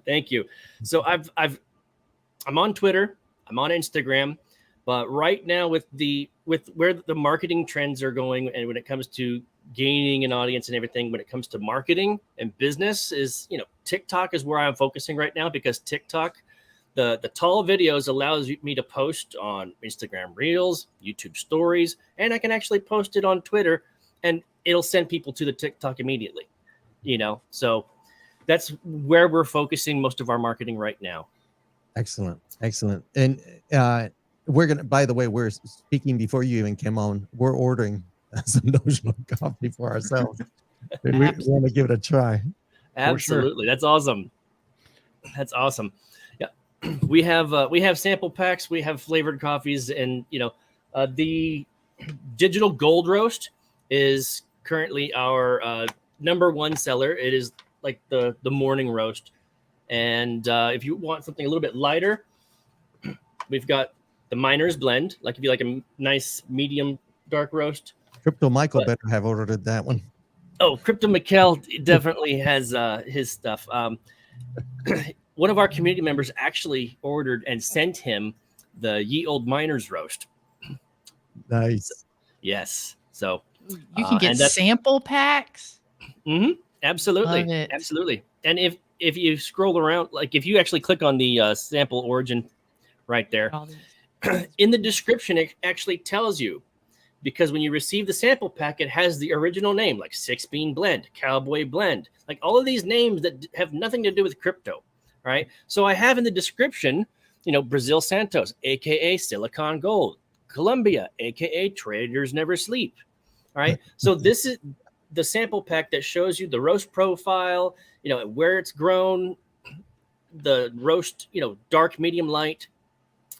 Thank you. So I'm on Twitter, I'm on Instagram, but right now with where the marketing trends are going, and when it comes to gaining an audience and everything, when it comes to marketing and business, is, you know, TikTok is where I'm focusing right now, because TikTok, the tall videos allows me to post on Instagram Reels, YouTube Stories, and I can actually post it on Twitter, and it'll send people to the TikTok immediately. You know, so that's where we're focusing most of our marketing right now. Excellent. And we're gonna, by the way, we're speaking before you even came on. We're ordering some Doge Lord coffee for ourselves. We want to give it a try. Absolutely. Sure. That's awesome. Yeah. We have sample packs, we have flavored coffees, and you know, the digital gold roast is currently our number one seller. It is like the morning roast. And if you want something a little bit lighter, we've got the Miner's Blend. Like if you like a nice medium dark roast. Crypto Michael better have ordered that one. Oh, Crypto Mikel definitely has his stuff. One of our community members actually ordered and sent him the Ye Old Miners Roast. Nice. Yes. So you can get sample packs. Mm-hmm. Absolutely. And if you scroll around, like if you actually click on the sample origin right there, In the description, it actually tells you, because when you receive the sample pack, it has the original name, like 6-bean blend, cowboy blend, like all of these names that have nothing to do with crypto, right? So I have in the description, Brazil Santos, aka Silicon Gold, Colombia, aka Traders Never Sleep, all right? So this is the sample pack that shows you the roast profile, where it's grown, the roast, dark, medium, light.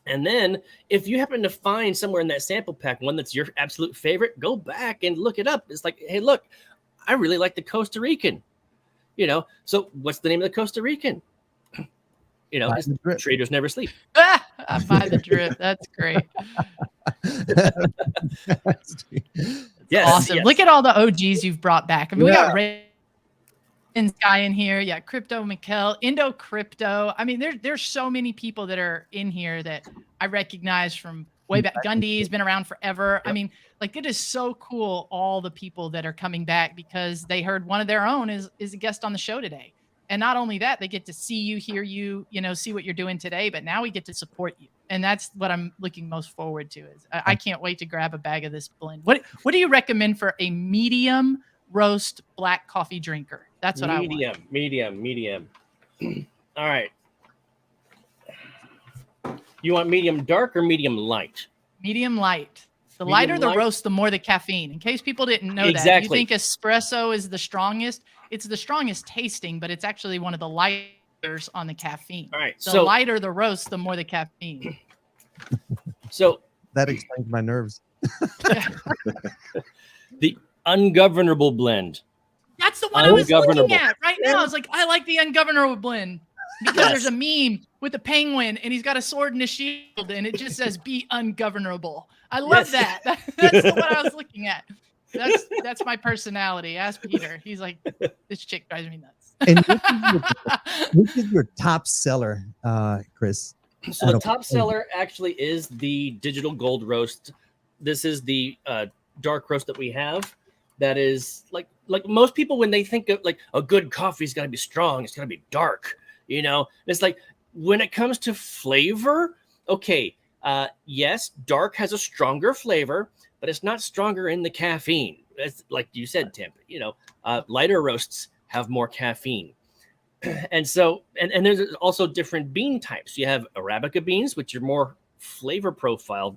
And then if you happen to find somewhere in that sample pack one that's your absolute favorite, go back and look it up. It's like, hey, look, I really like the Costa Rican. So what's the name of the Costa Rican? It's Traders Never Sleep. I buy the drip. That's great. Yes, awesome. yes. Look at all the OGs you've brought back. I mean, we got Ray and Sky in here. Yeah, Crypto Mikkel, Indo Crypto. I mean, there's so many people that are in here that I recognize from way back. Gundy's been around forever. I mean, like, it is so cool, all the people that are coming back because they heard one of their own is a guest on the show today. And not only that, they get to see you, hear you, see what you're doing today, but now we get to support you. And that's what I'm looking most forward to. Is I can't wait to grab a bag of this blend. What do you recommend for a medium roast black coffee drinker? That's what I want. Medium. All right. You want medium dark or medium light? Medium light. The Medium lighter the light? roast, the more the caffeine. In case people didn't know that. Exactly. You think espresso is the strongest. It's the strongest tasting, but it's actually one of the lighters on the caffeine. All right. The lighter the roast, the more the caffeine. So that explains my nerves. The ungovernable blend. That's the one I was looking at right now. I was like, I like the ungovernable blend because there's a meme with a penguin and he's got a sword and a shield and it just says "Be ungovernable." I love that. That's the one I was looking at. That's my personality. Ask Peter. He's like, this chick drives me nuts. And which is your top seller, Chris? So the top seller actually is the digital gold roast. This is the dark roast that we have. That is like most people, when they think of like a good coffee's got to be strong, it's got to be dark. It's like when it comes to flavor, okay, yes, dark has a stronger flavor, but it's not stronger in the caffeine. It's like you said, Tim. Lighter roasts have more caffeine. And so, and there's also different bean types. You have Arabica beans, which are more flavor profiled.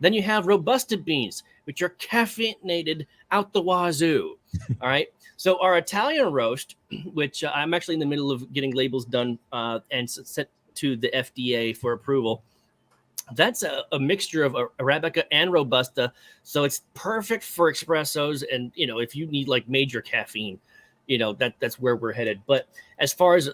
Then you have Robusta beans, which are caffeinated out the wazoo. All right. So our Italian roast, which I'm actually in the middle of getting labels done and sent to the FDA for approval. That's a mixture of Arabica and Robusta. So it's perfect for espressos. And, if you need like major caffeine, that's where we're headed. But as far as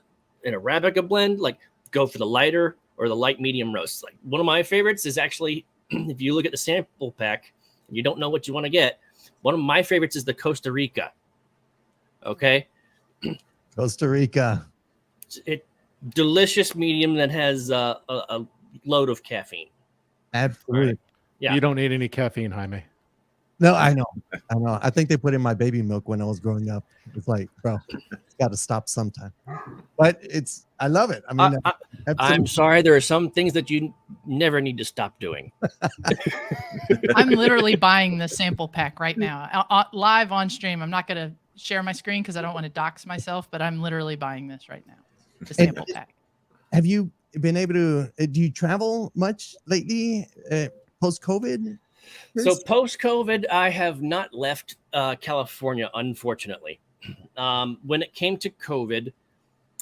an Arabica blend, like go for the lighter or the light medium roast. Like one of my favorites is actually, if you look at the sample pack and you don't know what you want to get, one of my favorites is the Costa Rica. Okay. Costa Rica. Delicious medium that has a load of caffeine. Absolutely. Right. Yeah. You don't need any caffeine, Jaime. No, I know. I think they put in my baby milk when I was growing up. It's like, bro, it's got to stop sometime. But I love it. I mean, I'm sorry. There are some things that you never need to stop doing. I'm literally buying the sample pack right now, live on stream. I'm not going to share my screen because I don't want to dox myself, but I'm literally buying this right now. The sample pack. Have you been able to, do you travel much lately post-COVID? So post-COVID, I have not left California, unfortunately. When it came to COVID,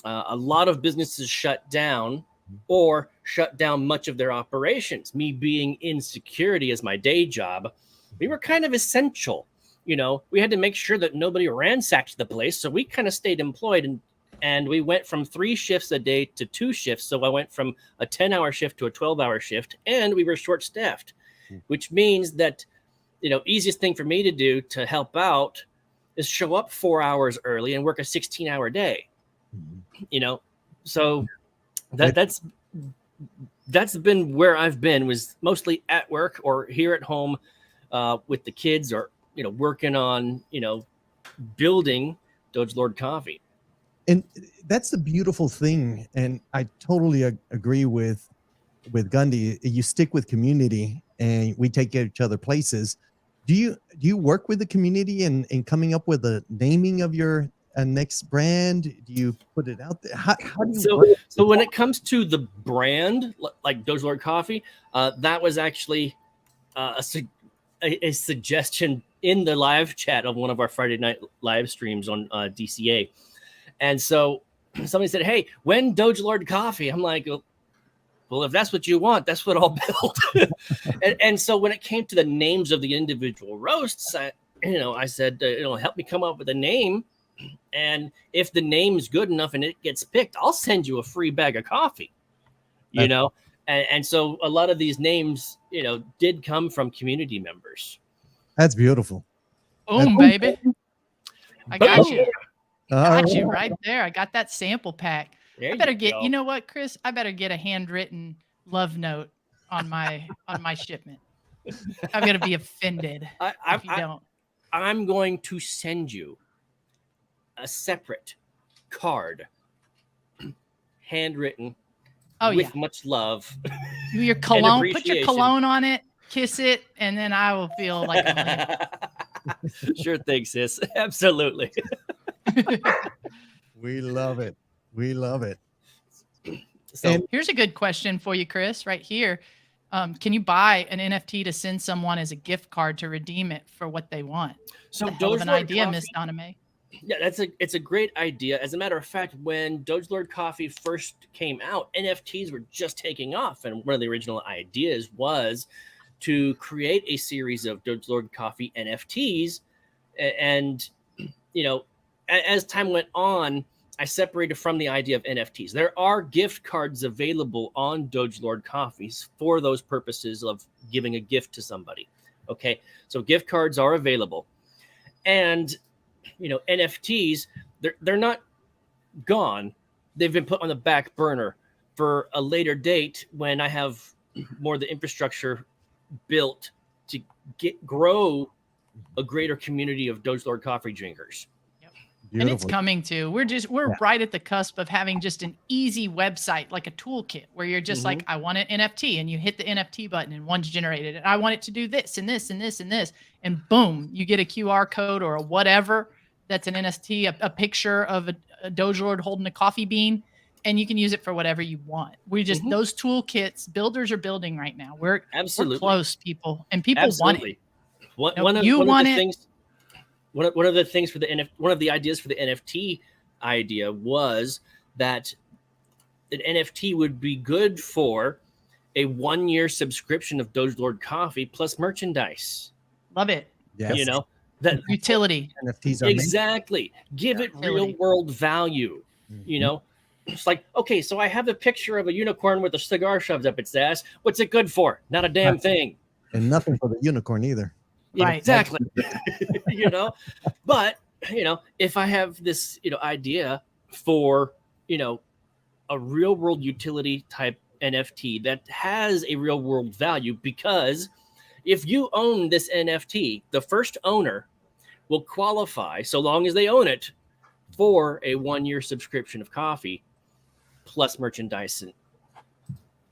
a lot of businesses shut down or shut down much of their operations. Me being in security as my day job, we were kind of essential. We had to make sure that nobody ransacked the place. So we kind of stayed employed and we went from 3 shifts a day to 2 shifts. So I went from a 10-hour shift to a 12-hour shift and we were short-staffed, which means that, easiest thing for me to do to help out is show up 4 hours early and work a 16-hour day. So that's been where I've been, was mostly at work or here at home with the kids or, working on, building Doge Lord Coffee. And that's the beautiful thing. And I totally agree with with Gundy, you stick with community, and we take each other places. Do you work with the community in coming up with a naming of your next brand? Do you put it out there? How do you work? So when it comes to the brand, like Doge Lord Coffee, that was actually a suggestion in the live chat of one of our Friday night live streams on DCA. And so somebody said, "Hey, when Doge Lord Coffee?" I'm like, well, if that's what you want, that's what I'll build. and so when it came to the names of the individual roasts, I said, help me come up with a name. And if the name's good enough and it gets picked, I'll send you a free bag of coffee, And so a lot of these names, did come from community members. That's beautiful. Boom, baby. I got you. Got you All right there. I got that sample pack. I better get, you know what, Chris? I better get a handwritten love note on my shipment. I'm gonna be offended if you don't. I'm going to send you a separate card, handwritten, with much love. Your cologne, put your cologne on it, kiss it, and then I will feel like a man. Sure thing, sis. Absolutely. We love it. We love it. So here's a good question for you, Chris, right here. Can you buy an NFT to send someone as a gift card to redeem it for what they want? So hell of an idea, Miss Donna Mae. Yeah, it's a great idea. As a matter of fact, when Doge Lord Coffee first came out, NFTs were just taking off, and one of the original ideas was to create a series of Doge Lord Coffee NFTs. And as time went on, I separated from the idea of NFTs. There are gift cards available on Doge Lord Coffees for those purposes of giving a gift to somebody. Okay, so gift cards are available, and NFTs, they're not gone. They've been put on the back burner for a later date when I have more of the infrastructure built to grow a greater community of Doge Lord Coffee drinkers. And it's coming to. We're right at the cusp of having just an easy website, like a toolkit, where you're just like, I want an NFT, and you hit the NFT button, and one's generated. And I want it to do this and this and this and this, and boom, you get a QR code or a whatever that's an NFT, a picture of a Doge Lord holding a coffee bean, and you can use it for whatever you want. We just those toolkits, builders are building right now. We're close, people, and people want it. One of the ideas for the NFT idea was that an NFT would be good for a 1-year subscription of Doge Lord Coffee plus merchandise. Love it. Yes. That utility. NFTs are exactly. Give it real world value. It's like, okay, so I have a picture of a unicorn with a cigar shoved up its ass. What's it good for? Not a damn thing. And nothing for the unicorn either. Right. Exactly. But if I have this, idea for, a real world utility type NFT that has a real world value, because if you own this NFT, the first owner will qualify, so long as they own it, for a 1-year subscription of coffee plus merchandise.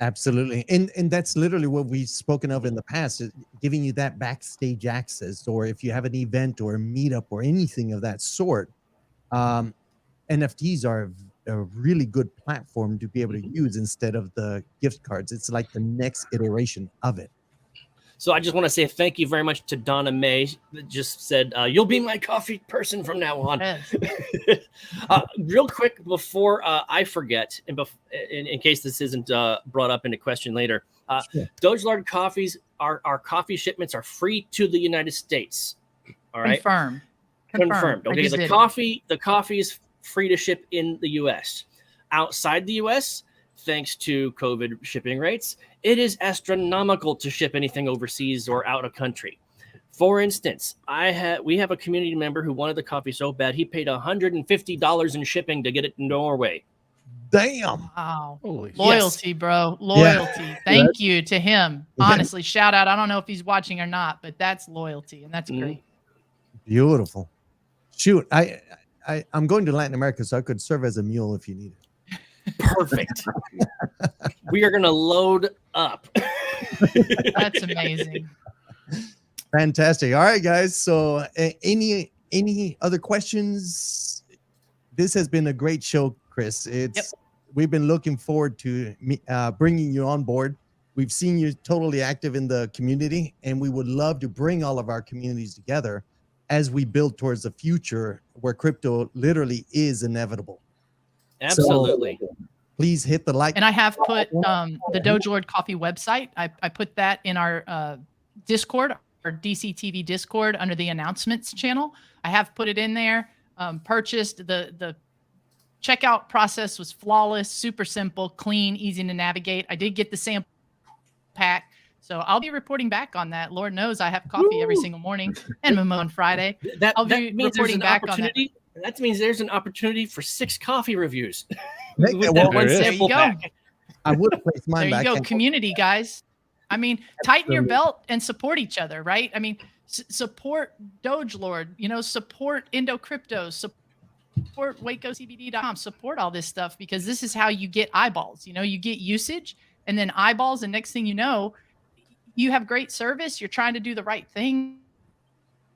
Absolutely. And that's literally what we've spoken of in the past, is giving you that backstage access, or if you have an event or a meetup or anything of that sort, NFTs are a really good platform to be able to use instead of the gift cards. It's like the next iteration of it. So I just want to say thank you very much to Donna Mae that just said, you'll be my coffee person from now on. Yes. Real quick before I forget, and in case this isn't brought up in a question later, sure. Doge Lord Coffees, our coffee shipments are free to the United States. All right. Confirmed. Okay. The coffee is free to ship in the US. Outside the US, thanks to COVID shipping rates, it is astronomical to ship anything overseas or out of country. For instance, we have a community member who wanted the coffee so bad he paid $150 in shipping to get it to Norway. Damn! Wow! Loyalty, bro. Loyalty. Yeah. Thank you to him. Honestly, shout out. I don't know if he's watching or not, but that's loyalty, and that's great. Beautiful. Shoot, I'm going to Latin America, so I could serve as a mule if you need it. Perfect. We are going to load up. That's amazing. Fantastic. All right, guys. So any other questions? This has been a great show, Chris. We've been looking forward to bringing you on board. We've seen you totally active in the community, and we would love to bring all of our communities together as we build towards the future where crypto literally is inevitable. Absolutely. So, please hit the like. And I have put the Doge Lord Coffee website. I put that in our Discord, our DC TV Discord, under the announcements channel. I have put it in there. Purchased the checkout process was flawless, super simple, clean, easy to navigate. I did get the sample pack, so I'll be reporting back on that. Lord knows I have coffee every single morning and Momo on Friday. I'll be reporting back on that. That means there's an opportunity for 6 coffee reviews. There With that one is. There you sample go. pack. I would have placed mine There you back. go, community, guys. I mean, tighten your belt and support each other, right? I mean, support Doge Lord, support Indo Crypto, support WacoCBD.com, support all this stuff, because this is how you get eyeballs. You get usage and then eyeballs, and next thing you know, you have great service. You're trying to do the right thing.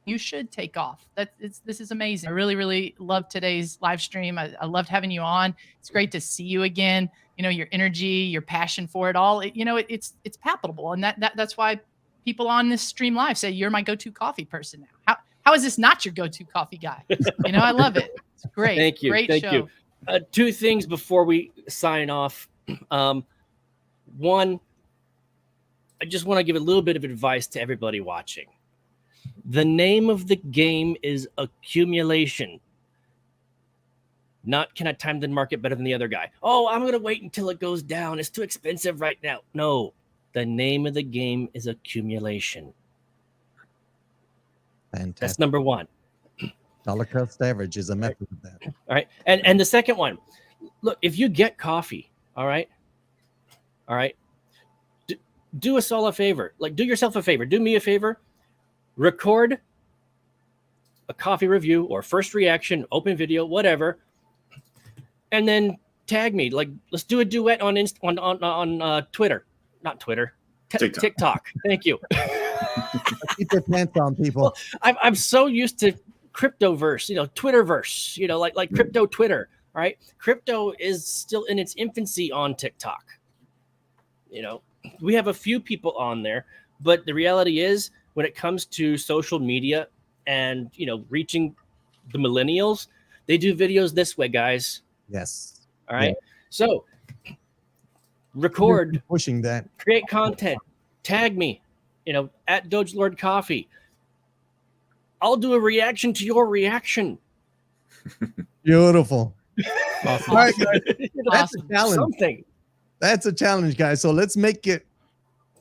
You should take off. This is amazing. I really, really loved today's live stream. I loved having you on. It's great to see you again. Your energy, your passion for it all. It's palpable, and that's why people on this stream live say you're my go-to coffee person now. How is this not your go-to coffee guy? I love it. It's great. Thank you. Great Thank show. you. 2 things before we sign off. One, I just want to give a little bit of advice to everybody watching. The name of the game is accumulation. Not can I time the market better than the other guy? Oh, I'm going to wait until it goes down. It's too expensive right now. No, the name of the game is accumulation. Fantastic. That's number 1. Dollar cost average is a method of that. All right. And the second one, look, if you get coffee, all right, do us all a favor. Like, do yourself a favor. Do me a favor. Record a coffee review or first reaction, open video, whatever, and then tag me. Like, let's do a duet on Twitter, not Twitter, TikTok. Thank you. Keep your pants on, people. Well, I'm so used to cryptoverse, Twitterverse, like crypto Twitter. All right, crypto is still in its infancy on TikTok. We have a few people on there, but the reality is, when it comes to social media and reaching the millennials, they do videos this way, guys. Yes. All right. Yeah. So record, pushing that, create content, tag me, at Doge Lord Coffee. I'll do a reaction to your reaction. Beautiful. Awesome. All right, guys. That's a challenge. Something. That's a challenge, guys. So let's make it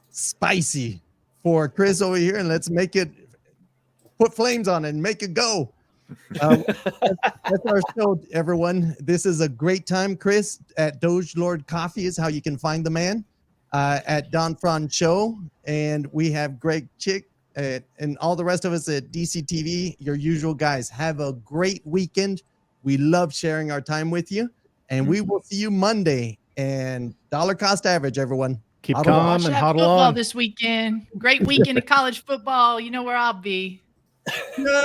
spicy for Chris over here, and let's make it put flames on it and make it go. That's our show, everyone. This is a great time. Chris at Doge Lord Coffee is how you can find the man. At Don Fran Show, and we have Greg Chick and all the rest of us at DC TV, your usual guys. Have a great weekend. We love sharing our time with you, and we will see you Monday. And dollar cost average, everyone. Keep Huddle calm Watch and that huddle football on. this weekend. Great weekend of college football. You know where I'll be.